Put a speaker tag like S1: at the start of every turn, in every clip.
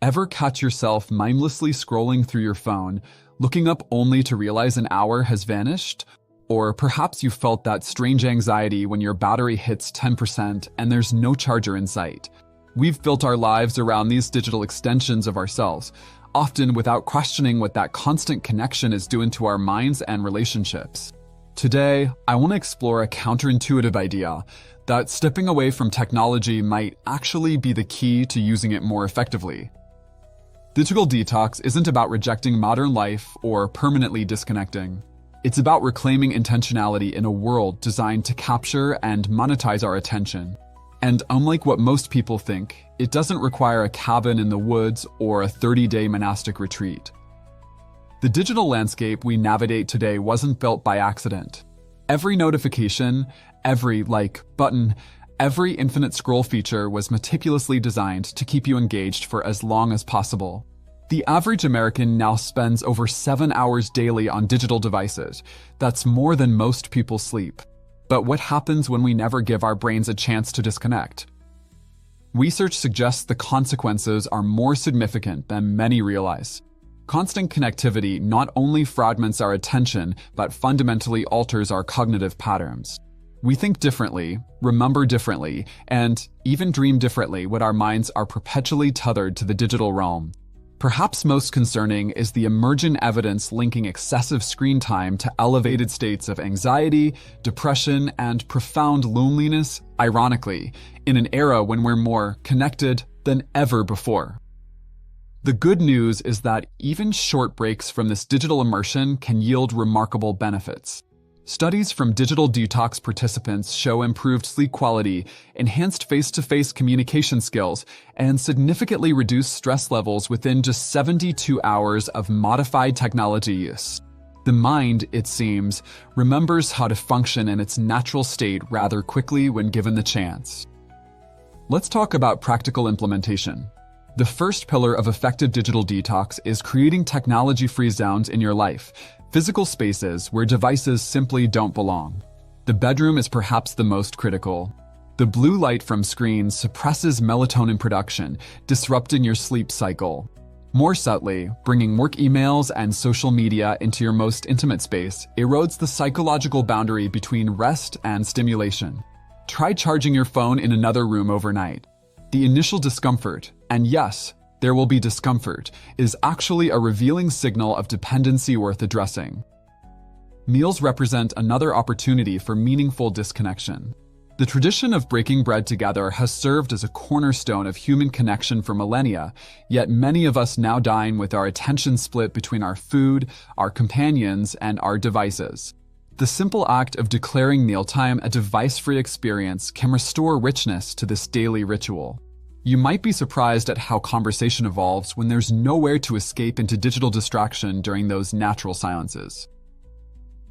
S1: Ever catch yourself mindlessly scrolling through your phone, looking up only to realize an hour has vanished? Or perhaps you felt that strange anxiety when your battery hits 10% and there's no charger in sight. We've built our lives around these digital extensions of ourselves, often without questioning what that constant connection is doing to our minds and relationships. Today, I want to explore a counterintuitive idea that stepping away from technology might actually be the key to using it more effectively. Digital detox isn't about rejecting modern life or permanently disconnecting. It's about reclaiming intentionality in a world designed to capture and monetize our attention. And unlike what most people think, it doesn't require a cabin in the woods or a 30-day monastic retreat. The digital landscape we navigate today wasn't built by accident. Every notification, every like button, every infinite scroll feature was meticulously designed to keep you engaged for as long as possible. The average American now spends over 7 hours daily on digital devices. That's more than most people sleep. But what happens when we never give our brains a chance to disconnect? Research suggests the consequences are more significant than many realize. Constant connectivity not only fragments our attention, but fundamentally alters our cognitive patterns. We think differently, remember differently, and even dream differently when our minds are perpetually tethered to the digital realm. Perhaps most concerning is the emergent evidence linking excessive screen time to elevated states of anxiety, depression, and profound loneliness, ironically, in an era when we're more connected than ever before. The good news is that even short breaks from this digital immersion can yield remarkable benefits. Studies from digital detox participants show improved sleep quality, enhanced face-to-face communication skills, and significantly reduced stress levels within just 72 hours of modified technology use. The mind, it seems, remembers how to function in its natural state rather quickly when given the chance. Let's talk about practical implementation. The first pillar of effective digital detox is creating technology-free zones in your life, physical spaces where devices simply don't belong. The bedroom is perhaps the most critical. The blue light from screens suppresses melatonin production, disrupting your sleep cycle. More subtly, bringing work emails and social media into your most intimate space erodes the psychological boundary between rest and stimulation. Try charging your phone in another room overnight. The initial discomfort, and yes, there will be discomfort, is actually a revealing signal of dependency worth addressing. Meals represent another opportunity for meaningful disconnection. The tradition of breaking bread together has served as a cornerstone of human connection for millennia, yet many of us now dine with our attention split between our food, our companions, and our devices. The simple act of declaring mealtime a device-free experience can restore richness to this daily ritual. You might be surprised at how conversation evolves when there's nowhere to escape into digital distraction during those natural silences.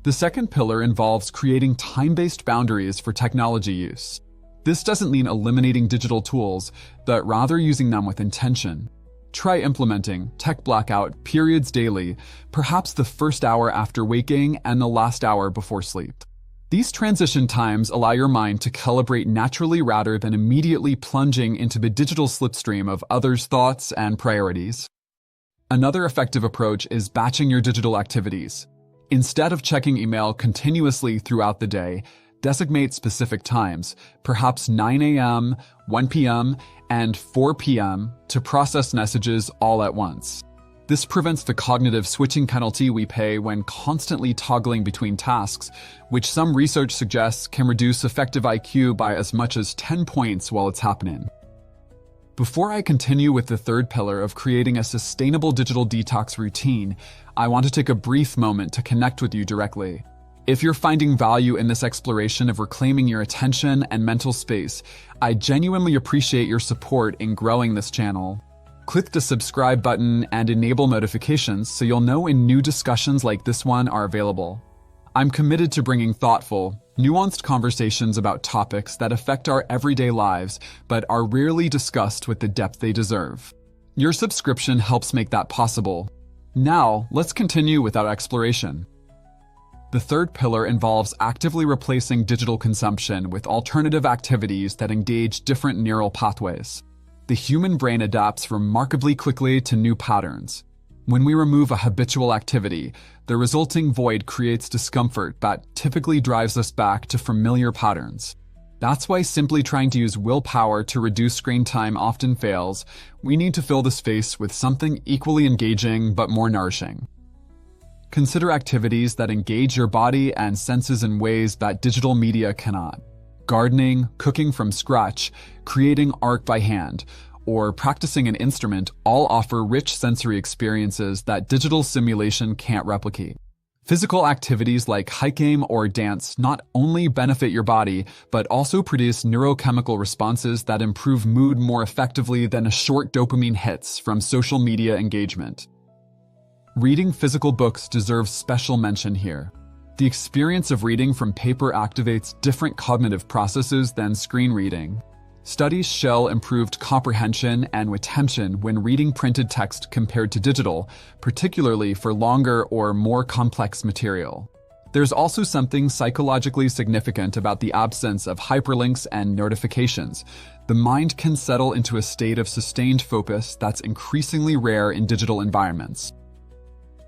S1: The second pillar involves creating time-based boundaries for technology use. This doesn't mean eliminating digital tools, but rather using them with intention. Try implementing tech blackout periods daily, perhaps the first hour after waking and the last hour before sleep. These transition times allow your mind to calibrate naturally rather than immediately plunging into the digital slipstream of others' thoughts and priorities. Another effective approach is batching your digital activities. Instead of checking email continuously throughout the day, designate specific times, perhaps 9 a.m., 1 p.m., and 4 p.m., to process messages all at once. This prevents the cognitive switching penalty we pay when constantly toggling between tasks, which some research suggests can reduce effective IQ by as much as 10 points while it's happening. Before I continue with the third pillar of creating a sustainable digital detox routine, I want to take a brief moment to connect with you directly. If you're finding value in this exploration of reclaiming your attention and mental space, I genuinely appreciate your support in growing this channel. Click the subscribe button and enable notifications so you'll know when new discussions like this one are available. I'm committed to bringing thoughtful, nuanced conversations about topics that affect our everyday lives but are rarely discussed with the depth they deserve. Your subscription helps make that possible. Now, let's continue with our exploration. The third pillar involves actively replacing digital consumption with alternative activities that engage different neural pathways. The human brain adapts remarkably quickly to new patterns. When we remove a habitual activity, the resulting void creates discomfort that typically drives us back to familiar patterns. That's why simply trying to use willpower to reduce screen time often fails. We need to fill the space with something equally engaging but more nourishing. Consider activities that engage your body and senses in ways that digital media cannot. Gardening, cooking from scratch, creating art by hand, or practicing an instrument all offer rich sensory experiences that digital simulation can't replicate. Physical activities like hiking or dance not only benefit your body, but also produce neurochemical responses that improve mood more effectively than a short dopamine hits from social media engagement. Reading physical books deserves special mention here. The experience of reading from paper activates different cognitive processes than screen reading. Studies show improved comprehension and retention when reading printed text compared to digital, particularly for longer or more complex material. There's also something psychologically significant about the absence of hyperlinks and notifications. The mind can settle into a state of sustained focus that's increasingly rare in digital environments.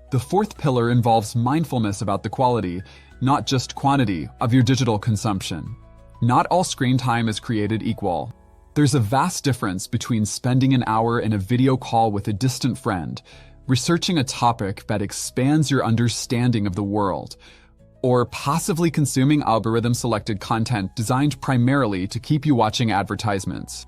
S1: The fourth pillar involves mindfulness about the quality, not just quantity, of your digital consumption. Not all screen time is created equal. There's a vast difference between spending an hour in a video call with a distant friend, researching a topic that expands your understanding of the world, or passively consuming algorithm-selected content designed primarily to keep you watching advertisements.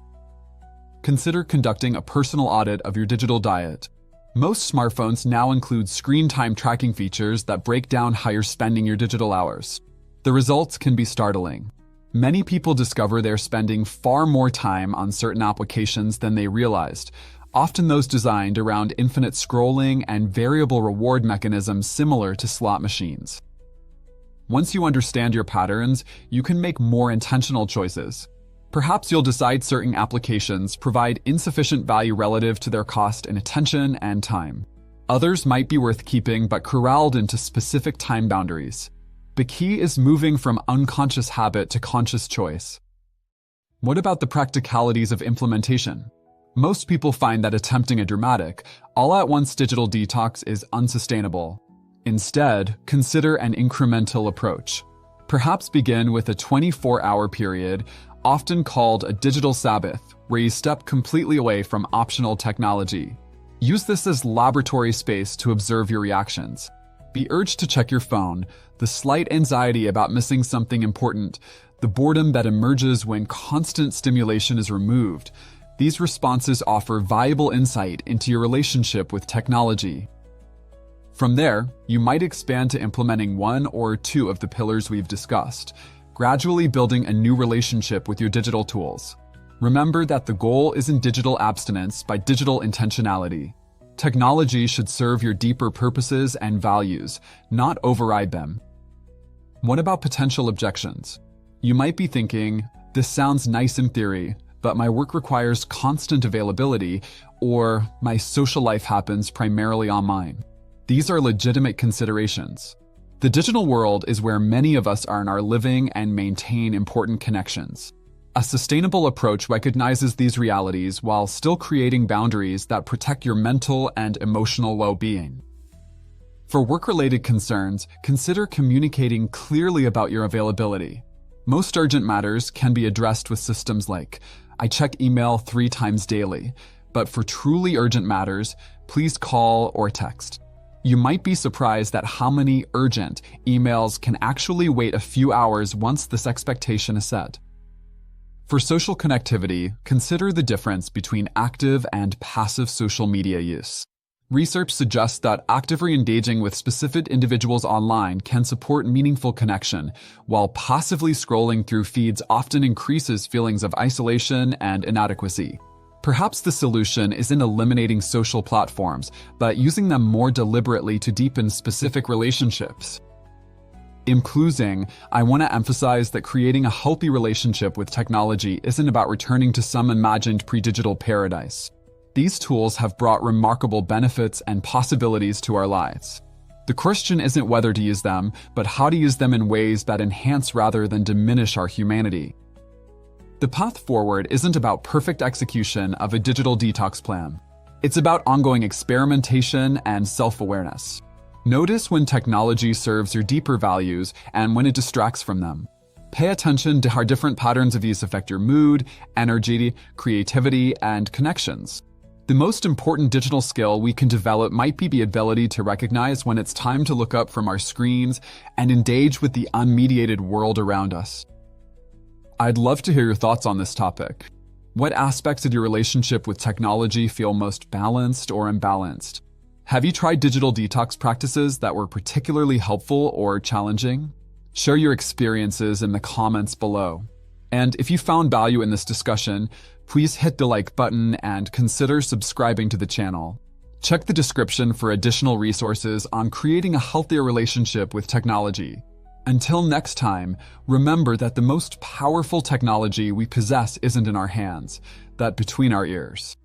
S1: Consider conducting a personal audit of your digital diet. Most smartphones now include screen time tracking features that break down how you're spending your digital hours. The results can be startling. Many people discover they're spending far more time on certain applications than they realized, often those designed around infinite scrolling and variable reward mechanisms similar to slot machines. Once you understand your patterns, you can make more intentional choices. Perhaps you'll decide certain applications provide insufficient value relative to their cost in attention and time. Others might be worth keeping but corralled into specific time boundaries. The key is moving from unconscious habit to conscious choice. What about the practicalities of implementation? Most people find that attempting a dramatic, all-at-once digital detox is unsustainable. Instead, consider an incremental approach. Perhaps begin with a 24-hour period, often called a digital Sabbath, where you step completely away from optional technology. Use this as laboratory space to observe your reactions. The urge to check your phone, the slight anxiety about missing something important, the boredom that emerges when constant stimulation is removed. These responses offer valuable insight into your relationship with technology. From there, you might expand to implementing one or two of the pillars we've discussed, gradually building a new relationship with your digital tools. Remember that the goal isn't digital abstinence by digital intentionality. Technology should serve your deeper purposes and values, not override them. What about potential objections? You might be thinking, this sounds nice in theory, but my work requires constant availability, or my social life happens primarily online. These are legitimate considerations. The digital world is where many of us are living and maintain important connections. A sustainable approach recognizes these realities while still creating boundaries that protect your mental and emotional well-being. For work-related concerns, consider communicating clearly about your availability. Most urgent matters can be addressed with systems like, I check email 3 times daily, but for truly urgent matters, please call or text. You might be surprised at how many urgent emails can actually wait a few hours once this expectation is set. For social connectivity, consider the difference between active and passive social media use. Research suggests that actively engaging with specific individuals online can support meaningful connection, while passively scrolling through feeds often increases feelings of isolation and inadequacy. Perhaps the solution isn't eliminating social platforms, but using them more deliberately to deepen specific relationships. In closing, I want to emphasize that creating a healthy relationship with technology isn't about returning to some imagined pre-digital paradise. These tools have brought remarkable benefits and possibilities to our lives. The question isn't whether to use them, but how to use them in ways that enhance rather than diminish our humanity. The path forward isn't about perfect execution of a digital detox plan. It's about ongoing experimentation and self-awareness. Notice when technology serves your deeper values and when it distracts from them. Pay attention to how different patterns of use affect your mood, energy, creativity, and connections. The most important digital skill we can develop might be the ability to recognize when it's time to look up from our screens and engage with the unmediated world around us. I'd love to hear your thoughts on this topic. What aspects of your relationship with technology feel most balanced or imbalanced? Have you tried digital detox practices that were particularly helpful or challenging? Share your experiences in the comments below. And if you found value in this discussion, please hit the like button and consider subscribing to the channel. Check the description for additional resources on creating a healthier relationship with technology. Until next time, remember that the most powerful technology we possess isn't in our hands, but between our ears.